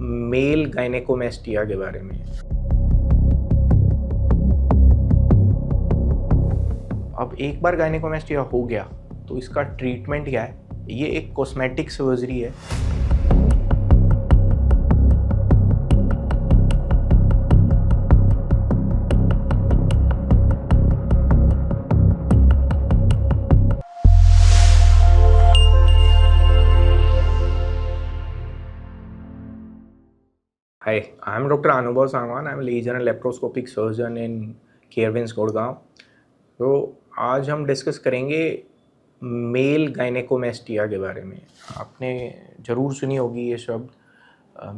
Mail gynaecomastia के बारे में। अब एक बार गायनेकोमेस्टिया हो गया तो इसका ट्रीटमेंट क्या है? ये एक कॉस्मेटिक सर्जरी है। Hi, I'm Dr. Anubhav Sangwan. I'm a lesion and laparoscopic surgeon in केयरविंस गुड़गांव। तो आज हम डिस्कस करेंगे मेल गायनेकोमेस्टिया के बारे में। आपने ज़रूर सुनी होगी ये शब्द।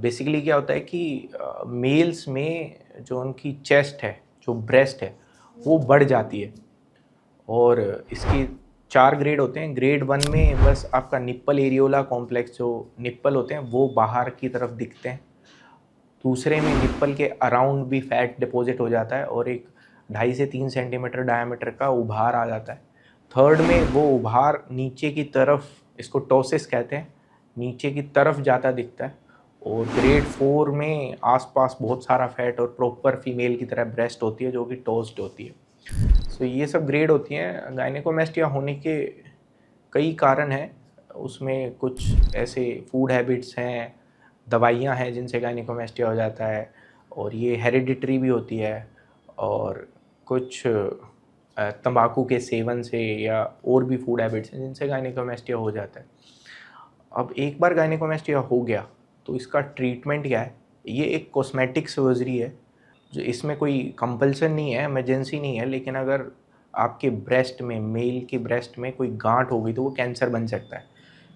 बेसिकली क्या होता है कि मेल्स में जो उनकी चेस्ट है, जो ब्रेस्ट है, वो बढ़ जाती है और इसकी 4 ग्रेड होते हैं। ग्रेड 1 में बस आपका निप्पल एरियोला कॉम्प्लेक्स, जो निप्पल होते हैं वो बाहर की तरफ दिखते हैं। दूसरे में निप्पल के अराउंड भी फैट डिपॉजिट हो जाता है और एक 2.5 से 3 सेंटीमीटर डायमीटर का उभार आ जाता है। थर्ड में वो उभार नीचे की तरफ, इसको टोसिस कहते हैं, नीचे की तरफ जाता दिखता है। और ग्रेड 4 में आसपास बहुत सारा फैट और प्रॉपर फीमेल की तरह ब्रेस्ट होती है जो कि टोस्ड होती है। सो ये सब ग्रेड होती हैं। गायनेकोमेस्टिया होने के कई कारण हैं। उसमें कुछ ऐसे फूड हैबिट्स हैं, दवाइयाँ हैं जिनसे गायनेकोमेस्टिया हो जाता है, और ये हेरिडिटरी भी होती है, और कुछ तंबाकू के सेवन से या और भी फूड हैबिट्स हैं जिनसे गायनेकोमेस्टिया हो जाता है। अब एक बार गायनेकोमेस्टिया हो गया तो इसका ट्रीटमेंट क्या है? ये एक कॉस्मेटिक सर्जरी है, जो इसमें कोई कंपल्सन नहीं है, इमरजेंसी नहीं है। लेकिन अगर आपके ब्रेस्ट में, मेल के ब्रेस्ट में कोई गांठ हो गई तो वो कैंसर बन सकता है।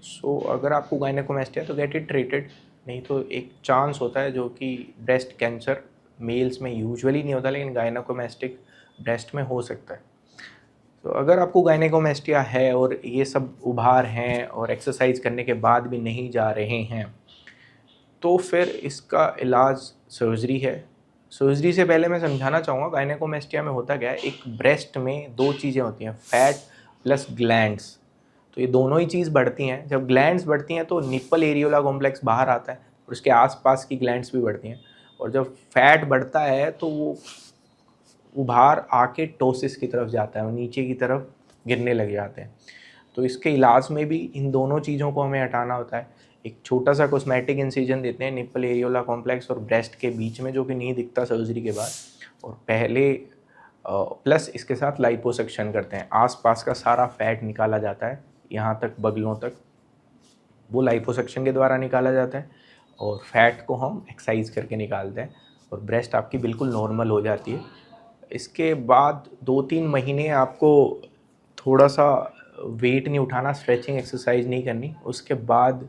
सो अगर आपको गायनेकोमेस्टिया तो गेट इट ट्रीटेड, नहीं तो एक चांस होता है जो कि ब्रेस्ट कैंसर मेल्स में यूजुअली नहीं होता लेकिन गायनेकोमेस्टिक ब्रेस्ट में हो सकता है। तो अगर आपको गायनेकोमेस्टिया है और ये सब उभार हैं और एक्सरसाइज करने के बाद भी नहीं जा रहे हैं, तो फिर इसका इलाज सर्जरी है। सर्जरी से पहले मैं समझाना चाहूँगा गायनेकोमेस्टिया में होता क्या है। एक ब्रेस्ट में 2 चीज़ें होती हैं, फैट प्लस ग्लैंड्स। तो ये दोनों ही चीज़ बढ़ती हैं। जब ग्लैंड्स बढ़ती हैं तो निप्पल एरियोला कॉम्प्लेक्स बाहर आता है और उसके आसपास की ग्लैंड्स भी बढ़ती हैं। और जब फैट बढ़ता है तो वो उभार आके टोसिस की तरफ जाता है और नीचे की तरफ गिरने लग जाते हैं। तो इसके इलाज में भी इन दोनों चीज़ों को हमें हटाना होता है। एक छोटा सा कॉस्मेटिक इंसिजन देते हैं निप्पल एरियोला कॉम्प्लेक्स और ब्रेस्ट के बीच में, जो कि नहीं दिखता सर्जरी के बाद, और पहले प्लस इसके साथ लाइपोसक्शन करते हैं। आसपास का सारा फैट निकाला जाता है, यहाँ तक बगलों तक, वो लाइपोसक्शन के द्वारा निकाला जाता है। और फैट को हम एक्सरसाइज करके निकालते हैं और ब्रेस्ट आपकी बिल्कुल नॉर्मल हो जाती है। इसके बाद 2-3 महीने आपको थोड़ा सा वेट नहीं उठाना, स्ट्रेचिंग एक्सरसाइज नहीं करनी। उसके बाद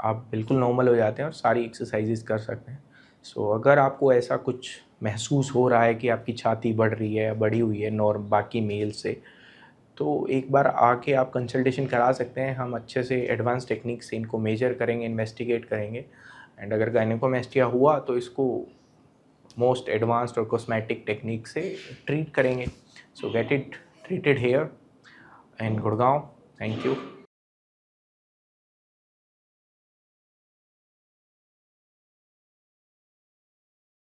आप बिल्कुल नॉर्मल हो जाते हैं और सारी एक्सरसाइजेज कर सकते हैं। सो अगर आपको ऐसा कुछ महसूस हो रहा है कि आपकी छाती बढ़ रही है, बढ़ी हुई है नॉर्म बाकी मेल से, तो एक बार आके आप कंसल्टेशन करा सकते हैं। हम अच्छे से एडवांस टेक्निक से इनको मेजर करेंगे, इन्वेस्टिगेट करेंगे, एंड अगर गायनेकोमेस्टिया हुआ तो इसको मोस्ट एडवांस्ड और कॉस्मेटिक टेक्निक से ट्रीट करेंगे। सो get it treated here in Gurgaon. Thank you.